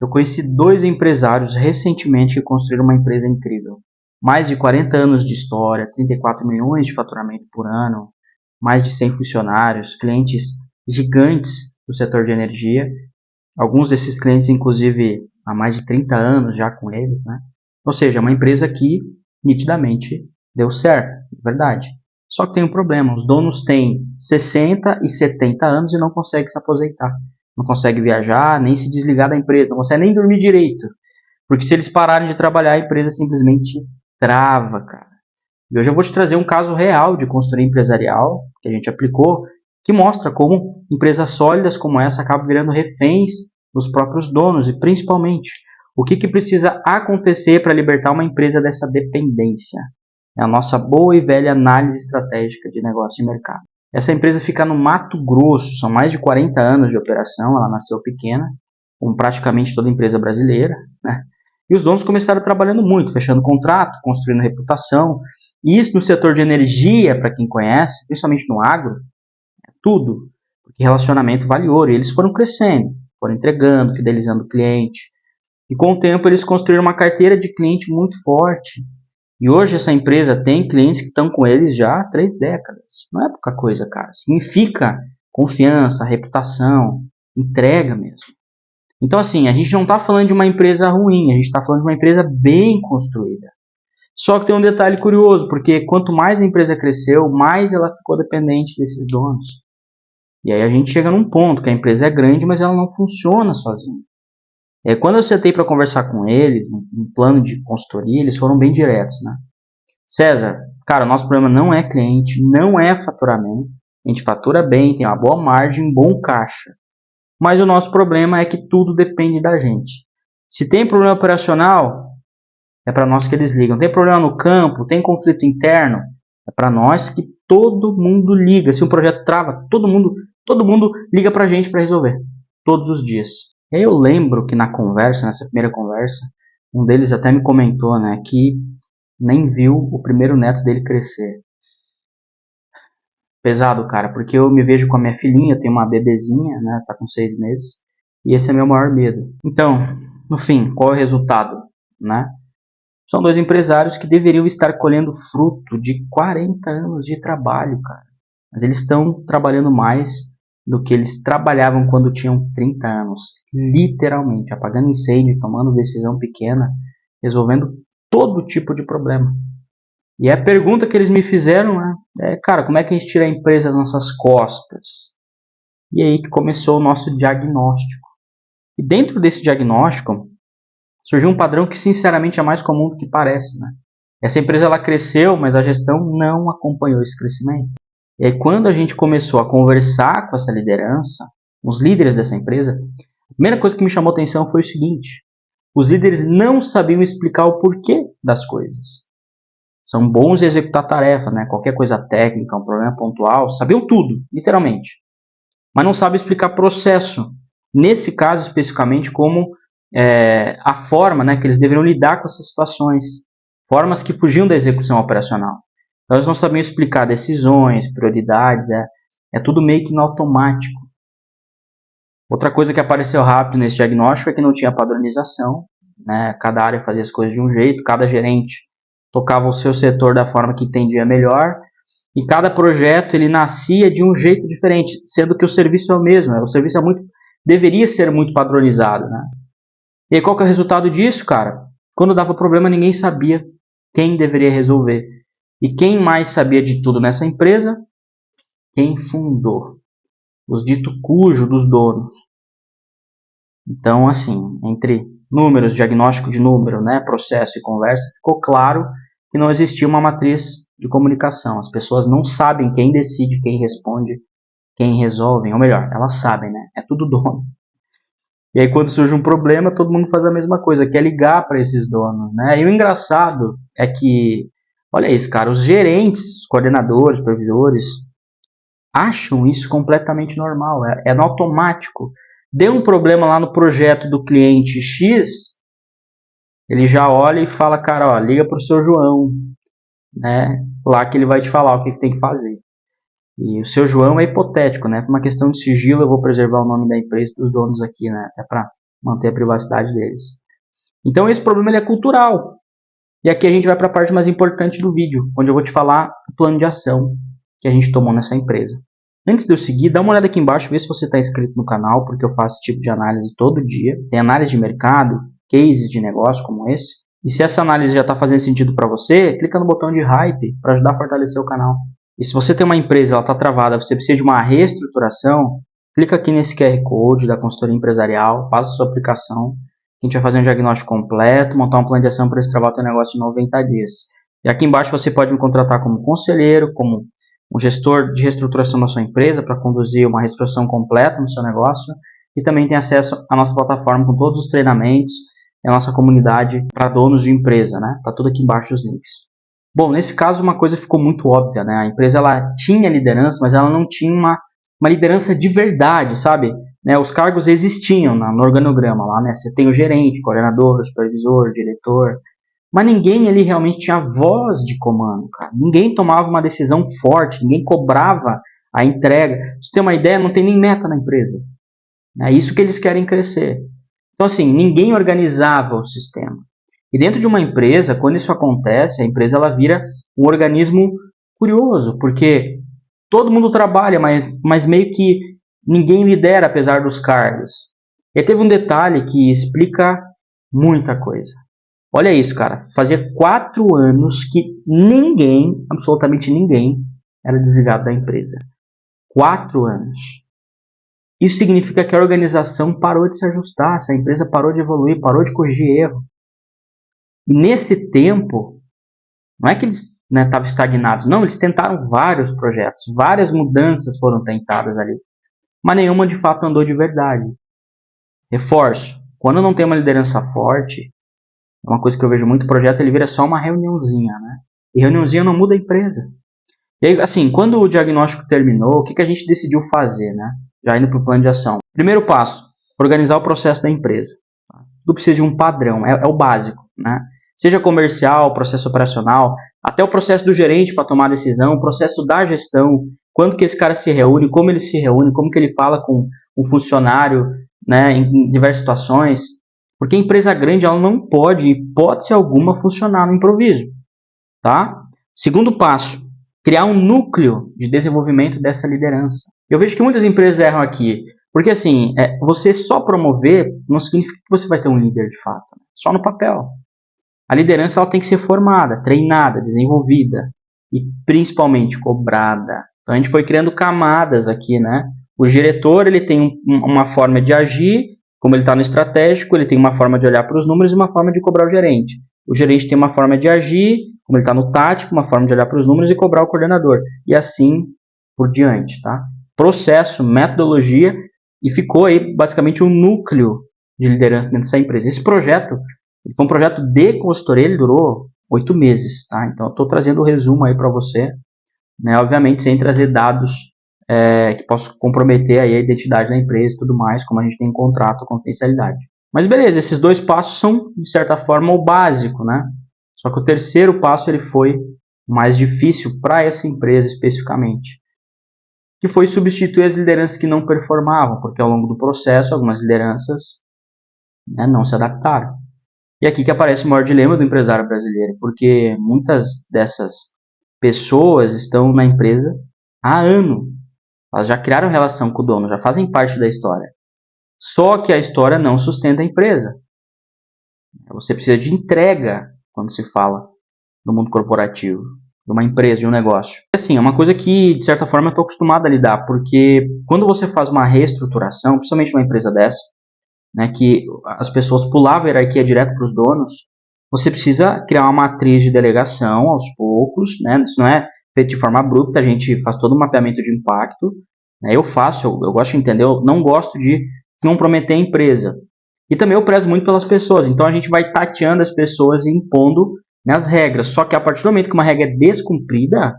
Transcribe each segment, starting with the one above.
Eu conheci dois empresários recentemente que construíram uma empresa incrível. Mais de 40 anos de história, 34 milhões de faturamento por ano, mais de 100 funcionários, clientes gigantes do setor de energia. Alguns desses clientes, inclusive, há mais de 30 anos já com eles, né? Ou seja, uma empresa que nitidamente deu certo, verdade. Só que tem um problema, os donos têm 60 e 70 anos e não conseguem se aposentar. Não conseguem viajar, nem se desligar da empresa, não conseguem nem dormir direito. Porque se eles pararem de trabalhar, a empresa simplesmente trava, cara. E hoje eu vou te trazer um caso real de consultoria empresarial que a gente aplicou, que mostra como empresas sólidas como essa acabam virando reféns dos próprios donos e principalmente o que precisa acontecer para libertar uma empresa dessa dependência. É a nossa boa e velha análise estratégica de negócio e mercado. Essa empresa fica no Mato Grosso, são mais de 40 anos de operação, ela nasceu pequena, como praticamente toda empresa brasileira, né? E os donos começaram trabalhando muito, fechando contrato, construindo reputação. E isso no setor de energia, para quem conhece, principalmente no agro, é tudo. Porque relacionamento vale ouro. E eles foram crescendo, foram entregando, fidelizando o cliente. E com o tempo eles construíram uma carteira de cliente muito forte. E hoje essa empresa tem clientes que estão com eles já há 3 décadas. Não é pouca coisa, cara. Significa confiança, reputação, entrega mesmo. Então, assim, a gente não está falando de uma empresa ruim, a gente está falando de uma empresa bem construída. Só que tem um detalhe curioso, porque quanto mais a empresa cresceu, mais ela ficou dependente desses donos. E aí a gente chega num ponto que a empresa é grande, mas ela não funciona sozinha. Quando eu sentei para conversar com eles, um plano de consultoria, eles foram bem diretos, né? César, cara, o nosso problema não é cliente, não é faturamento. A gente fatura bem, tem uma boa margem, bom caixa. Mas o nosso problema é que tudo depende da gente. Se tem problema operacional, é para nós que eles ligam. Tem problema no campo, tem conflito interno, é para nós que todo mundo liga. Se um projeto trava, todo mundo liga para a gente para resolver. Todos os dias. E aí eu lembro que na conversa, nessa primeira conversa, um deles até me comentou, né, que nem viu o primeiro neto dele crescer. Pesado, cara, porque eu me vejo com a minha filhinha, eu tenho uma bebezinha, né, tá com 6 meses, e esse é meu maior medo. Então, no fim, qual é o resultado, né? São dois empresários que deveriam estar colhendo fruto de 40 anos de trabalho, cara. Mas eles estão trabalhando mais do que eles trabalhavam quando tinham 30 anos. Literalmente, apagando incêndio, tomando decisão pequena, resolvendo todo tipo de problema. E a pergunta que eles me fizeram cara, como é que a gente tira a empresa das nossas costas? E aí que começou o nosso diagnóstico. E dentro desse diagnóstico, surgiu um padrão que sinceramente é mais comum do que parece, né? Essa empresa ela cresceu, mas a gestão não acompanhou esse crescimento. E aí quando a gente começou a conversar com essa liderança, os líderes dessa empresa, a primeira coisa que me chamou a atenção foi o seguinte: os líderes não sabiam explicar o porquê das coisas. São bons em executar tarefa, né? Qualquer coisa técnica, um problema pontual, sabiam tudo, literalmente. Mas não sabem explicar processo. Nesse caso, especificamente, como a forma, né, que eles deveriam lidar com essas situações. Formas que fugiam da execução operacional. Então, eles não sabiam explicar decisões, prioridades, é tudo meio que no automático. Outra coisa que apareceu rápido nesse diagnóstico é que não tinha padronização, né? Cada área fazia as coisas de um jeito, cada gerente tocava o seu setor da forma que entendia melhor, e cada projeto ele nascia de um jeito diferente, sendo que o serviço é o mesmo, né? O serviço deveria ser muito padronizado, né? E aí, qual que é o resultado disso, cara? Quando dava problema, ninguém sabia quem deveria resolver. E quem mais sabia de tudo nessa empresa? Quem fundou. Os dito cujo dos donos. Então, assim, entre números, diagnóstico de número, né, processo e conversa, ficou claro que não existia uma matriz de comunicação. As pessoas não sabem quem decide, quem responde, quem resolve. Ou melhor, elas sabem, né? É tudo dono. E aí quando surge um problema, todo mundo faz a mesma coisa, quer ligar para esses donos, né? E o engraçado é que, olha isso, cara, os gerentes, coordenadores, supervisores, acham isso completamente normal, é no automático. Deu um problema lá no projeto do cliente X, ele já olha e fala, cara, ó, liga pro seu João, né? Lá que ele vai te falar o que tem que fazer. E o seu João é hipotético, né? Por uma questão de sigilo, eu vou preservar o nome da empresa e dos donos aqui, né? Até para manter a privacidade deles. Então esse problema ele é cultural. E aqui a gente vai para a parte mais importante do vídeo, onde eu vou te falar o plano de ação que a gente tomou nessa empresa. Antes de eu seguir, dá uma olhada aqui embaixo, vê se você está inscrito no canal, porque eu faço esse tipo de análise todo dia. Tem análise de mercado, cases de negócio como esse. E se essa análise já está fazendo sentido para você, clica no botão de hype para ajudar a fortalecer o canal. E se você tem uma empresa, ela está travada, você precisa de uma reestruturação, clica aqui nesse QR Code da consultoria empresarial, faça sua aplicação. A gente vai fazer um diagnóstico completo, montar um plano de ação para destravar o teu negócio em 90 dias. E aqui embaixo você pode me contratar como conselheiro, como um gestor de reestruturação da sua empresa para conduzir uma reestruturação completa no seu negócio. E também tem acesso à nossa plataforma com todos os treinamentos e a nossa comunidade para donos de empresa, né? Tá tudo aqui embaixo os links. Bom, nesse caso uma coisa ficou muito óbvia, né? A empresa ela tinha liderança, mas ela não tinha uma liderança de verdade, sabe? Né, os cargos existiam no organograma lá, né? Você tem o gerente, coordenador, supervisor, diretor, mas ninguém ali realmente tinha voz de comando, cara. Ninguém tomava uma decisão forte, ninguém cobrava a entrega. Pra você ter uma ideia, não tem nem meta na empresa. É isso que eles querem crescer. Então, assim, ninguém organizava o sistema. E dentro de uma empresa, quando isso acontece, a empresa ela vira um organismo curioso, porque todo mundo trabalha, mas meio que ninguém lidera apesar dos cargos. E teve um detalhe que explica muita coisa. Olha isso, cara. Fazia 4 anos que ninguém, absolutamente ninguém, era desligado da empresa. 4 anos. Isso significa que a organização parou de se ajustar, a empresa parou de evoluir, parou de corrigir erro. E nesse tempo, não é que eles estavam estagnados, não, eles tentaram vários projetos, várias mudanças foram tentadas ali, mas nenhuma de fato andou de verdade. Reforço, quando não tem uma liderança forte, uma coisa que eu vejo muito, o projeto ele vira só uma reuniãozinha, né? E reuniãozinha não muda a empresa. E aí, assim, quando o diagnóstico terminou, o que a gente decidiu fazer, né? Já indo para o plano de ação. Primeiro passo, organizar o processo da empresa. Tudo precisa de um padrão, é o básico, né? Seja comercial, processo operacional, até o processo do gerente para tomar decisão, o processo da gestão, quando que esse cara se reúne, como ele se reúne, como que ele fala com um funcionário, né, em diversas situações. Porque a empresa grande ela não pode, hipótese alguma, funcionar no improviso. Tá? Segundo passo, criar um núcleo de desenvolvimento dessa liderança. Eu vejo que muitas empresas erram aqui, porque assim, você só promover não significa que você vai ter um líder de fato, só no papel. A liderança ela tem que ser formada, treinada, desenvolvida e principalmente cobrada. Então a gente foi criando camadas aqui, né? O diretor ele tem uma forma de agir, como ele está no estratégico, ele tem uma forma de olhar para os números e uma forma de cobrar o gerente. O gerente tem uma forma de agir, como ele está no tático, uma forma de olhar para os números e cobrar o coordenador. E assim por diante, tá? Processo, metodologia, e ficou aí basicamente um núcleo de liderança dentro dessa empresa. Esse projeto foi um projeto de consultoria, ele durou 8 meses, tá? Então eu estou trazendo o resumo aí para você, né? Obviamente sem trazer dados que possam comprometer aí a identidade da empresa e tudo mais, como a gente tem em contrato, confidencialidade. Mas beleza, esses 2 passos são, de certa forma, o básico, né? Só que o terceiro passo ele foi mais difícil para essa empresa especificamente, que foi substituir as lideranças que não performavam, porque ao longo do processo algumas lideranças, né, não se adaptaram. E aqui que aparece o maior dilema do empresário brasileiro, porque muitas dessas pessoas estão na empresa há anos. Elas já criaram relação com o dono, já fazem parte da história. Só que a história não sustenta a empresa. Você precisa de entrega quando se fala do mundo corporativo, de uma empresa, de um negócio. Assim, é uma coisa que, de certa forma, eu estou acostumado a lidar, porque quando você faz uma reestruturação, principalmente uma empresa dessa, né, que as pessoas pulavam a hierarquia direto para os donos, você precisa criar uma matriz de delegação aos poucos, né? Isso não é feito de forma abrupta, a gente faz todo um mapeamento de impacto, né? Eu gosto de entender, eu não gosto de comprometer a empresa. E também eu prezo muito pelas pessoas, então a gente vai tateando as pessoas e impondo, né, as regras, só que a partir do momento que uma regra é descumprida,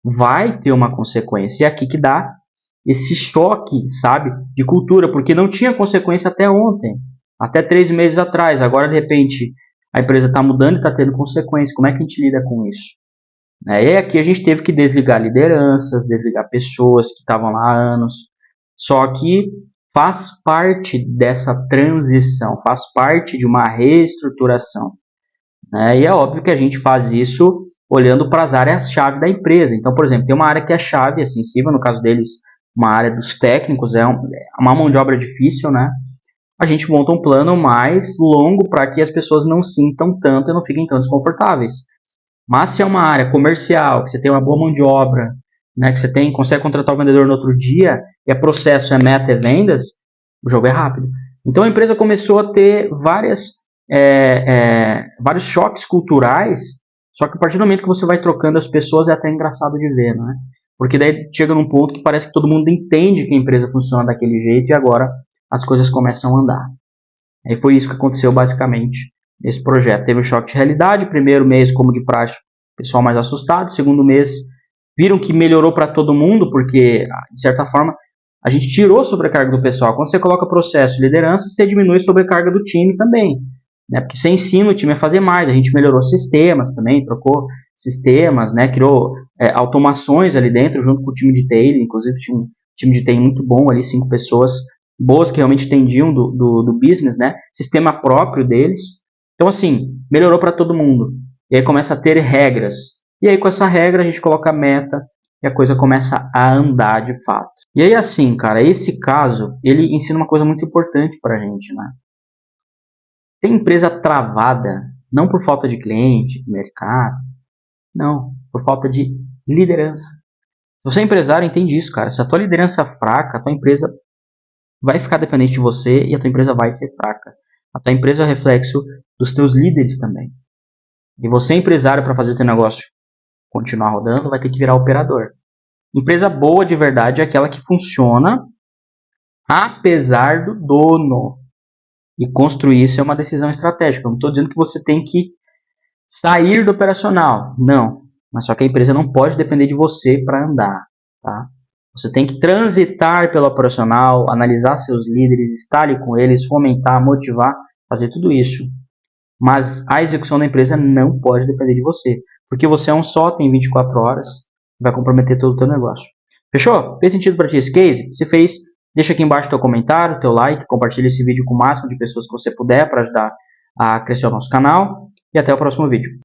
vai ter uma consequência, e é aqui que dá esse choque, sabe, de cultura, porque não tinha consequência até ontem, até 3 meses atrás. Agora, de repente, a empresa está mudando e está tendo consequência. Como é que a gente lida com isso? E aqui a gente teve que desligar lideranças, desligar pessoas que estavam lá há anos. Só que faz parte dessa transição, faz parte de uma reestruturação, né? E é óbvio que a gente faz isso olhando para as áreas-chave da empresa. Então, por exemplo, tem uma área que é chave, é sensível, no caso deles, uma área dos técnicos, é uma mão de obra difícil, né? A gente monta um plano mais longo para que as pessoas não sintam tanto e não fiquem tão desconfortáveis. Mas se é uma área comercial, que você tem uma boa mão de obra, né, que você consegue contratar o vendedor no outro dia, e é processo, é meta, é vendas, o jogo é rápido. Então a empresa começou a ter vários choques culturais, só que a partir do momento que você vai trocando as pessoas é até engraçado de ver, né? Porque daí chega num ponto que parece que todo mundo entende que a empresa funciona daquele jeito e agora as coisas começam a andar. E foi isso que aconteceu basicamente nesse projeto. Teve um choque de realidade, primeiro mês, como de praxe, o pessoal mais assustado, segundo mês, viram que melhorou para todo mundo, porque, de certa forma, a gente tirou a sobrecarga do pessoal. Quando você coloca processo e liderança, você diminui a sobrecarga do time também, né? Porque você ensina o time a fazer mais. A gente melhorou sistemas também, trocou sistemas, né? Criou automações ali dentro, junto com o time de TI, inclusive tinha um time de TI muito bom ali, 5 pessoas boas que realmente entendiam do business, né? Sistema próprio deles. Então, assim, melhorou para todo mundo. E aí começa a ter regras. E aí, com essa regra, a gente coloca a meta e a coisa começa a andar de fato. E aí, assim, cara, esse caso, ele ensina uma coisa muito importante pra gente, né? Tem empresa travada, não por falta de cliente, de mercado, não, por falta de liderança. Se você é empresário, entende isso, cara. Se a tua liderança é fraca, a tua empresa vai ficar dependente de você e a tua empresa vai ser fraca. A tua empresa é reflexo dos teus líderes também. E você, empresário, para fazer o teu negócio continuar rodando, vai ter que virar operador. Empresa boa de verdade é aquela que funciona apesar do dono. E construir isso é uma decisão estratégica. Eu não estou dizendo que você tem que sair do operacional. Não. Mas só que a empresa não pode depender de você para andar. Tá? Você tem que transitar pelo operacional, analisar seus líderes, estar ali com eles, fomentar, motivar, fazer tudo isso. Mas a execução da empresa não pode depender de você. Porque você é um só, tem 24 horas, vai comprometer todo o teu negócio. Fechou? Fez sentido para ti esse case? Se fez, deixa aqui embaixo teu comentário, teu like, compartilha esse vídeo com o máximo de pessoas que você puder para ajudar a crescer o nosso canal. E até o próximo vídeo.